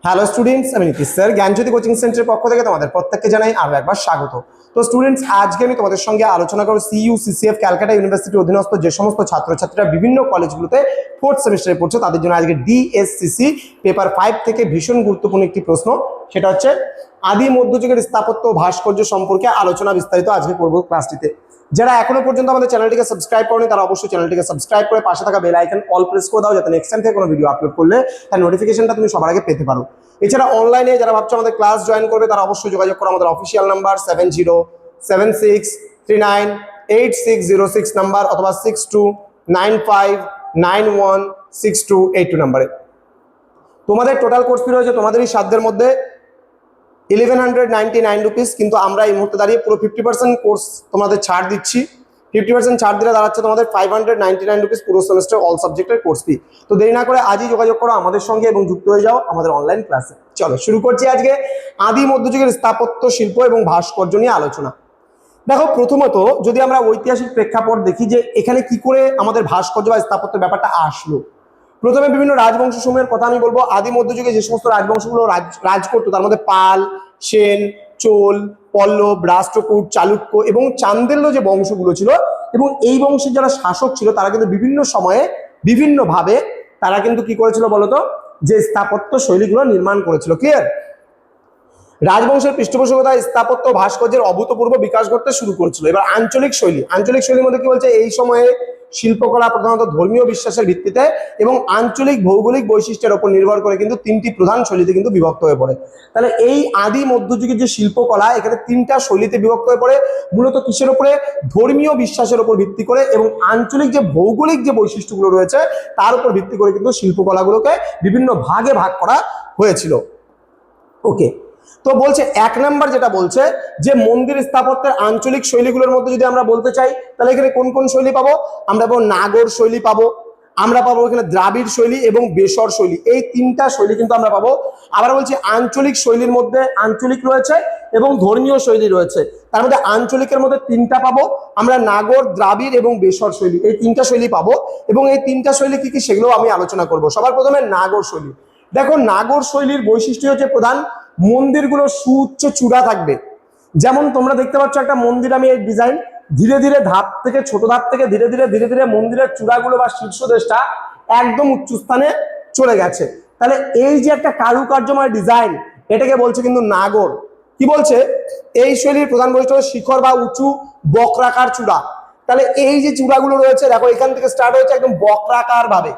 Hello students, আমি Nitish sir জ্ঞানজ্যোতি coaching সেন্টারের পক্ষ থেকে তোমাদের প্রত্যেককে জানাই আরো একবার স্বাগত। তো স্টুডেন্টস, আজকে আমি তোমাদের সঙ্গে আলোচনা করব CUCCF ক্যালকাটা ইউনিভার্সিটির অধীনস্থ যে সমস্ত ছাত্রছাত্রীরা বিভিন্ন কলেজগুলোতে ফোর্থ সেমিস্টারে পড়ছে তাদের জন্য আজকে DSCC পেপার 5 থেকে ভীষণ গুরুত্বপূর্ণ একটি প্রশ্ন, সেটা হচ্ছে আদি মধ্যযুগের স্থাপত্য ও ভাস্কর্য সম্পর্কে আলোচনা বিস্তারিত আজকে করব ক্লাসটিতে। যারা এখনো পর্যন্ত আমাদের চ্যানেলটিকে সাবস্ক্রাইব করেনি তারা অবশ্যই চ্যানেলটিকে সাবস্ক্রাইব করে পাশে থাকা বেল আইকন অল প্রেস করে দাও, যাতে নেক্সট টাইম থেকে কোনো ভিডিও আপলোড করলে তার নোটিফিকেশনটা তুমি সবার আগে পেতে পারো। এছাড়া অনলাইনে যারা ভাবছো আমাদের ক্লাস জয়েন করবে তারা অবশ্যই যোগাযোগ করো আমাদের অফিসিয়াল নাম্বার 7076398606 নাম্বার অথবা 6295916282 নাম্বারে। তোমাদের টোটাল কোর্স ফি রয়েছে তোমাদেরই সাধ্যের মধ্যে 1199 রুপিস, কিন্তু আমরা এই মুহূর্তে দাঁড়িয়ে পুরো 50% কোর্স তোমাদের ছাড় দিচ্ছি। 50% ছাড় দিলে দাঁড়াচ্ছে তোমাদের 599 রুপিস পুরো সেমিস্টার অল সাবজেক্টের কোর্স ফি। তো দেরি না করে আজই যোগাযোগ করো আমাদের সঙ্গে এবং যুক্ত হয়ে যাও আমাদের অনলাইন ক্লাসে। চলো শুরু করছি আজকে আদি মধ্যযুগের স্থাপত্য শিল্প এবং ভাস্কর্য নিয়ে আলোচনা। দেখো, প্রথমত যদি আমরা ঐতিহাসিক প্রেক্ষাপট দেখি যে এখানে কি করে আমাদের ভাস্কর্য বা স্থাপত্যের ব্যাপারটা আসলো। প্রথমে বিভিন্ন রাজবংশ সমূহের কথা আমি বলবো। আদি মধ্যযুগে যে সমস্ত রাজবংশগুলো রাজ করতো তার মধ্যে পাল, সেন, চোল, পল্লব, রাষ্ট্রকূট, চালুক্য এবং চান্দেল্য যে বংশগুলো ছিল, এবং এই বংশের যারা শাসক ছিল তারা কিন্তু বিভিন্ন সময়ে বিভিন্নভাবে তারা কিন্তু কি করেছিল বলতো, যে স্থাপত্য শৈলীগুলো নির্মাণ করেছিল। ক্লিয়ার? রাজবংশের পৃষ্ঠপোষকতায় স্থাপত্য ভাস্কর্যের অভূতপূর্ব বিকাশ ঘটতে শুরু করেছিল। এবার আঞ্চলিক শৈলীর মধ্যে কি বলছে, এই সময়ে শিল্পকলা প্রধানত ধর্মীয় বিশ্বাসের ভিত্তিতে এবং আঞ্চলিক ভৌগোলিক বৈশিষ্ট্যের উপর নির্ভর করে কিন্তু তিনটি প্রধান শৈলীতে কিন্তু বিভক্ত হয়ে পড়ে। তাহলে এই আদি মধ্যযুগের যে শিল্পকলা এখানে তিনটা শৈলীতে বিভক্ত হয়ে পড়ে, মূলত কিসের উপরে? ধর্মীয় বিশ্বাসের উপর ভিত্তি করে এবং আঞ্চলিক যে ভৌগোলিক যে বৈশিষ্ট্যগুলো রয়েছে তার উপর ভিত্তি করে কিন্তু শিল্পকলাগুলোকে বিভিন্ন ভাগে ভাগ করা হয়েছিল। ওকে, তো বলছে এক নাম্বার যেটা বলছে যে মন্দির স্থাপত্যের আঞ্চলিক শৈলীগুলোর মধ্যে যদি আমরা বলতে চাই তাহলে এখানে কোন কোন শৈলী পাবো? আমরা পাবো নাগর শৈলী পাবো, আমরা পাবো এখানে দ্রাবিড় শৈলী এবং বেসর শৈলী, এই তিনটা শৈলী কিন্তু আমরা পাবো। আবার বলছি আঞ্চলিক শৈলীর মধ্যে আঞ্চলিক রয়েছে এবং ধর্মীয় শৈলী রয়েছে, তার মধ্যে আঞ্চলিকের মধ্যে তিনটা পাবো আমরা, নাগর, দ্রাবিড় এবং বেসর শৈলী, এই তিনটা শৈলী পাবো। এবং এই তিনটা শৈলী কি কি সেগুলো আমি আলোচনা করব। সবার প্রথমে নাগর শৈলী। দেখো, নাগর শৈলীর বৈশিষ্ট্য হচ্ছে প্রধান মন্দিরগুলো সুউচ্চ চূড়া থাকবে। যেমন তোমরা দেখতে পাচ্ছ একটা মন্দির, আমি এই ডিজাইন ধীরে ধীরে ধাপ থেকে ছোট ধাপ থেকে ধীরে ধীরে ধীরে ধীরে মন্দিরের চূড়াগুলো বা শীর্ষদেশটা একদম উচ্চ স্থানে চলে গেছে। তাহলে এই যে একটা কারুকার্যময় ডিজাইন, এটাকে বলছে কিন্তু নাগর। কি বলছে? এই শৈলীর প্রধান বৈশিষ্ট্য শিখর বা উঁচু বক্রাকার চূড়া। তাহলে এই যে চূড়াগুলো রয়েছে দেখো, এখান থেকে স্টার্ট হয়েছে একদম বক্রাকার ভাবে,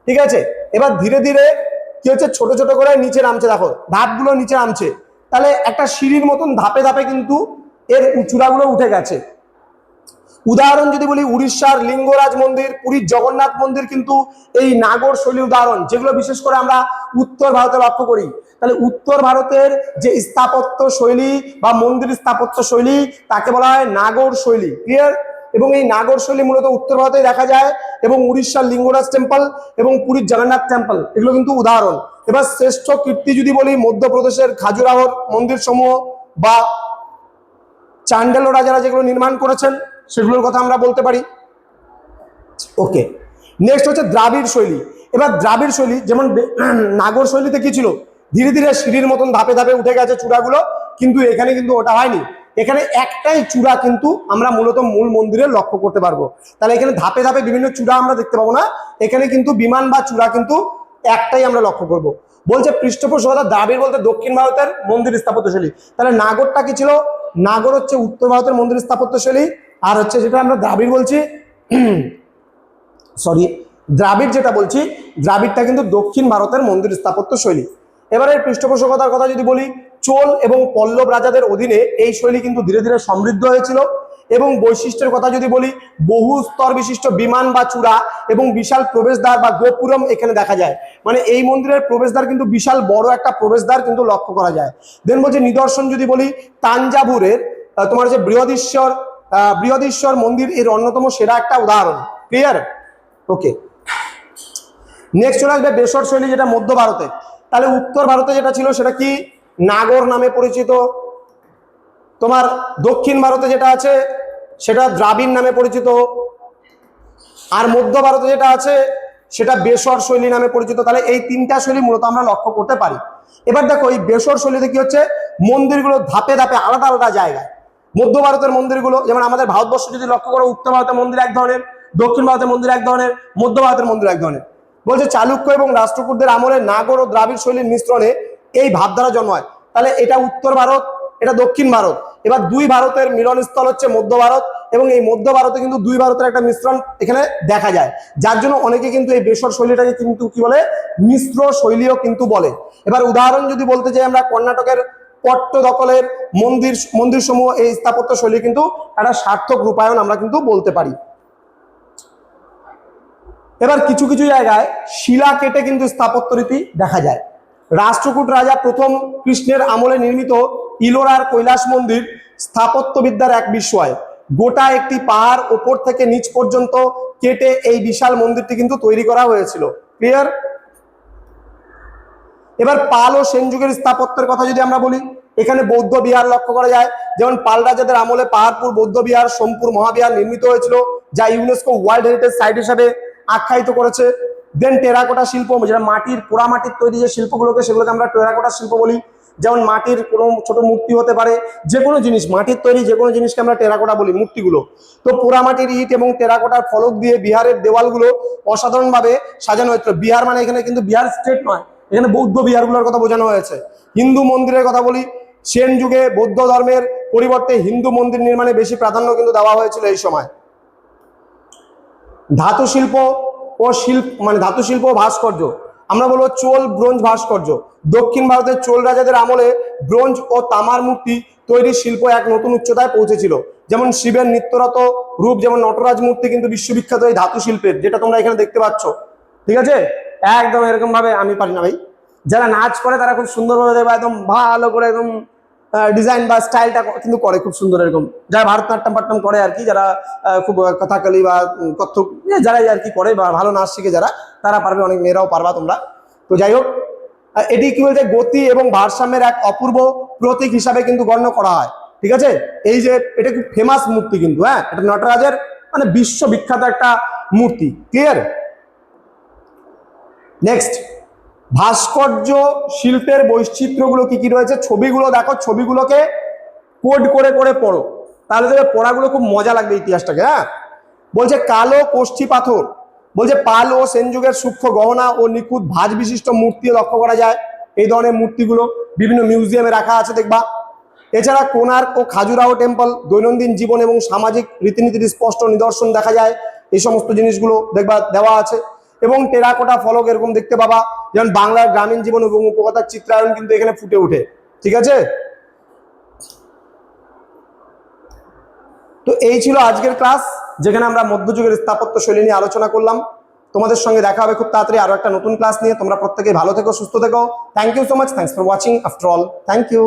ঠিক আছে? এবার ধীরে ধীরে কি হচ্ছে, ছোট ছোট করে নিচে নামছে, দেখো ধাপগুলো নিচে নামছে। তাহলে একটা সিঁড়ির মতন ধাপে ধাপে কিন্তু এর চূড়াগুলো উঠে গেছে। উদাহরণ যদি বলি, উড়িষ্যার লিঙ্গরাজ মন্দির, পুরীর জগন্নাথ মন্দির কিন্তু এই নাগর শৈলীর উদাহরণ, যেগুলো বিশেষ করে আমরা উত্তর ভারতে লক্ষ্য করি। তাহলে উত্তর ভারতের যে স্থাপত্য শৈলী বা মন্দির স্থাপত্য শৈলী তাকে বলা হয় নাগর শৈলী। ক্লিয়ার? এবং এই নাগর শৈলী মূলত উত্তর ভারতে দেখা যায়, এবং উড়িষ্যার লিঙ্গরাজ টেম্পল এবং পুরীর জগন্নাথ টেম্পল এগুলো কিন্তু উদাহরণ। এবার শ্রেষ্ঠ কীর্তি যদি বলি, মধ্যপ্রদেশের খাজুরাহোর মন্দির সমূহ বা চান্ডেল রাজারা যেগুলো নির্মাণ করেছেন সেগুলোর কথা আমরা বলতে পারি। ওকে, নেক্সট হচ্ছে দ্রাবিড় শৈলী। এবার দ্রাবিড় শৈলী যেমন নাগর শৈলীতে কি ছিল, ধীরে ধীরে সিঁড়ির মতন ধাপে ধাপে উঠে গেছে চূড়াগুলো, কিন্তু এখানে কিন্তু ওটা হয়নি। এখানে একটাই চূড়া কিন্তু আমরা মূলত মূল মন্দিরে লক্ষ্য করতে পারবো। তাহলে এখানে ধাপে ধাপে বিভিন্ন চূড়া আমরা দেখতে পাবো না, এখানে কিন্তু বিমান বা চূড়া কিন্তু একটাই আমরা লক্ষ্য করব। বলছে পৃষ্ঠপোষকতা, দ্রাবিড় বলতে দক্ষিণ ভারতের মন্দির স্থাপত্যশৈলী। তাহলে নাগরটা কি ছিল? নাগর হচ্ছে উত্তর ভারতের মন্দির স্থাপত্যশৈলী, আর হচ্ছে যেটা আমরা দ্রাবিড় বলছি দ্রাবিড় যেটা বলছি, দ্রাবিড়টা কিন্তু দক্ষিণ ভারতের মন্দির স্থাপত্য শৈলী। এবারে পৃষ্ঠপোষকতার কথা যদি বলি, চোল এবং পল্লব রাজাদের অধীনে এই শৈলী কিন্তু ধীরে ধীরে সমৃদ্ধ হয়েছিল। এবং বৈশিষ্ট্যের কথা যদি বলি, বহু স্তর বিশিষ্ট বিমান বা চূড়া এবং বিশাল প্রবেশদ্বার বা গোপুরম এখানে দেখা যায়। মানে এই মন্দিরের প্রবেশদ্বার কিন্তু বিশাল বড় একটা প্রবেশদ্বার কিন্তু লক্ষ্য করা যায়। দেন বলছে নিদর্শন যদি বলি, তাঞ্জাভুরের তোমার যে বৃহদীশ্বর মন্দির এর অন্যতম সেরা একটা উদাহরণ। ক্লিয়ার? ওকে, নেক্সট চলে আসবে বেসর শৈলী, যেটা মধ্য ভারতে। তাহলে উত্তর ভারতে যেটা ছিল সেটা কি নাগর নামে পরিচিত, তোমার দক্ষিণ ভারতে যেটা আছে সেটা দ্রাবিড় নামে পরিচিত, আর মধ্য ভারতে যেটা আছে সেটা বেসর শৈলী নামে পরিচিত। তাহলে এই তিনটা শৈলী মূলত আমরা লক্ষ্য করতে পারি। এবার দেখো এই বেসর শৈলীতে কি হচ্ছে, মন্দিরগুলো ধাপে ধাপে আলাদা আলাদা জায়গায়। মধ্য ভারতের মন্দিরগুলো যেমন আমাদের ভারতবর্ষ যদি লক্ষ্য করো, উত্তর ভারতের মন্দির এক ধরনের, দক্ষিণ ভারতের মন্দির এক ধরনের, মধ্য ভারতের মন্দির এক ধরনের। বলছে চালুক্য এবং রাষ্ট্রকূটদের আমলে নাগর ও দ্রাবিড় শৈলীর মিশ্রণে এই ভাবধারা জন্মায়। তাহলে এটা উত্তর ভারত, এটা দক্ষিণ ভারত। এবার দুই ভারতের মিলনস্থল হচ্ছে মধ্য ভারত, এবং এই মধ্য ভারতে কিন্তু দুই ভারতের একটা মিশ্রণ এখানে দেখা যায়, যার জন্য অনেকে কিন্তু এই বেসর শৈলীটাকে কিন্তু কি বলে, মিশ্র শৈলীও কিন্তু বলে। এবার উদাহরণ যদি বলতে চাই আমরা, কর্ণাটকের পট্টদকলের মন্দির সমূহ এই স্থাপত্য শৈলী কিন্তু একটা সার্থক রূপায়ণ আমরা কিন্তু বলতে পারি। এবার কিছু কিছু জায়গায় শিলা কেটে কিন্তু স্থাপত্য রীতি দেখা যায়। রাষ্ট্রকূট রাজা প্রথম কৃষ্ণের আমলে নির্মিত ইলোরার কৈলাস মন্দির স্থাপত্যবিদ্যার এক বিস্ময়। গোটা একটি পাহাড় ওপর থেকে নিচ পর্যন্ত কেটে এই বিশাল মন্দিরটি কিন্তু তৈরি করা হয়েছিল। ক্লিয়ার? এবার পাল ও সেন যুগের স্থাপত্যের কথা যদি আমরা বলি, এখানে বৌদ্ধ বিহার লক্ষ্য করা যায়। যেমন পাল রাজাদের আমলে পাহাড়পুর বৌদ্ধ বিহার, সোমপুর মহাবিহার নির্মিত হয়েছিল, যা ইউনেস্কো ওয়ার্ল্ড হেরিটেজ সাইট হিসাবে আখ্যায়িত করেছে। দেন টেরাকোটা শিল্প, যেটা মাটির পোড়া মাটির তৈরি যে শিল্পগুলোকে, সেগুলোকে আমরা টেরাকোটা শিল্প বলি। যেমন মাটির কোনো ছোট মূর্তি হতে পারে, যে কোনো জিনিস মাটির তৈরি যে কোনো জিনিসকে আমরা টেরাকোটা বলি, মূর্তিগুলো। তো পোড়া মাটির ইট এবং টেরাকোটার ফলক দিয়ে বিহারের দেওয়ালগুলো অসাধারণভাবে সাজানো হয়েছিল। বিহার মানে এখানে কিন্তু বিহার স্টেট নয়, এখানে বৌদ্ধ বিহারগুলোর কথা বোঝানো হয়েছে। হিন্দু মন্দিরের কথা বলি, সেন যুগে বৌদ্ধ ধর্মের পরিবর্তে হিন্দু মন্দির নির্মাণে বেশি প্রাধান্য কিন্তু দেওয়া হয়েছিল এই সময়। ধাতু শিল্প ও ভাস্কর্য, আমরা বলবো চোল ব্রোঞ্জ ভাস্কর্য। দক্ষিণ ভারতের চোল রাজাদের আমলে ব্রোঞ্জ ও তামার মূর্তি তৈরির শিল্প এক নতুন উচ্চতায় পৌঁছেছিল। যেমন শিবের নিত্যরত রূপ, যেমন নটরাজ মূর্তি কিন্তু বিশ্ববিখ্যাত এই ধাতু শিল্পের, যেটা তোমরা এখানে দেখতে পাচ্ছ। ঠিক আছে, একদম এরকম ভাবে আমি পারি না ভাই, যারা নাচ করে তারা খুব সুন্দরভাবে দেখবে, একদম ভালো করে একদম ডিজাইন বা স্টাইলটা কিন্তু করে খুব সুন্দর। এরকম যারা ভারতনাট্যম করে আর কি, যারা খুব কথাকলি বা কত্থক যারাই আর কি করে বা ভালো নাচ শিখে যারা, তারা পারবে, অনেক মেয়েরাও পারবা তোমরা। তো যাই হোক, এটি কি বলছে, গতি এবং ভারসাম্যের এক অপূর্ব প্রতীক হিসাবে কিন্তু গণ্য করা হয়। ঠিক আছে, এই যে এটা খুব ফেমাস মূর্তি কিন্তু, হ্যাঁ, এটা নটরাজের মানে বিশ্ববিখ্যাত একটা মূর্তি। ক্লিয়ার? নেক্সট, ভাস্কর্য শিল্পের বৈচিত্র্যগুলো কি কি রয়েছে, ছবিগুলো দেখো, ছবিগুলোকে কোড করে করে পড়ো, তাহলে দেখবে পড়াগুলো খুব মজা লাগবে ইতিহাসটাকে। হ্যাঁ, বলছে কালো কোষ্ঠী পাথর, বলছে পাল ও সেন যুগের সূক্ষ্ম গহনা ও নিখুঁত ভাঁজ বিশিষ্ট মূর্তি লক্ষ্য করা যায়। এই ধরনের মূর্তিগুলো বিভিন্ন মিউজিয়ামে রাখা আছে দেখবা। এছাড়া কোণার্ক ও খাজুরাহো টেম্পল, দৈনন্দিন জীবন এবং সামাজিক রীতিনীতির স্পষ্ট নিদর্শন দেখা যায়, এই সমস্ত জিনিসগুলো দেখবা দেওয়া আছে। এবং টেরাকোটা ফলক এরকম দেখতে পাবা, যেমন বাংলার গ্রামীণ জীবন এবং উপকথার চিত্রায়ন কিন্তু এখানে ফুটে ওঠে। ঠিক আছে, তো এই ছিল আজকের ক্লাস, যেখানে আমরা মধ্যযুগের স্থাপত্য শৈলী নিয়ে আলোচনা করলাম। তোমাদের সঙ্গে দেখা হবে খুব তাড়াতাড়ি আরো একটা নতুন ক্লাস নিয়ে। তোমরা প্রত্যেকেই ভালো থেকো, সুস্থ থেকো। Thank you so much, thanks for watching after all, thank you.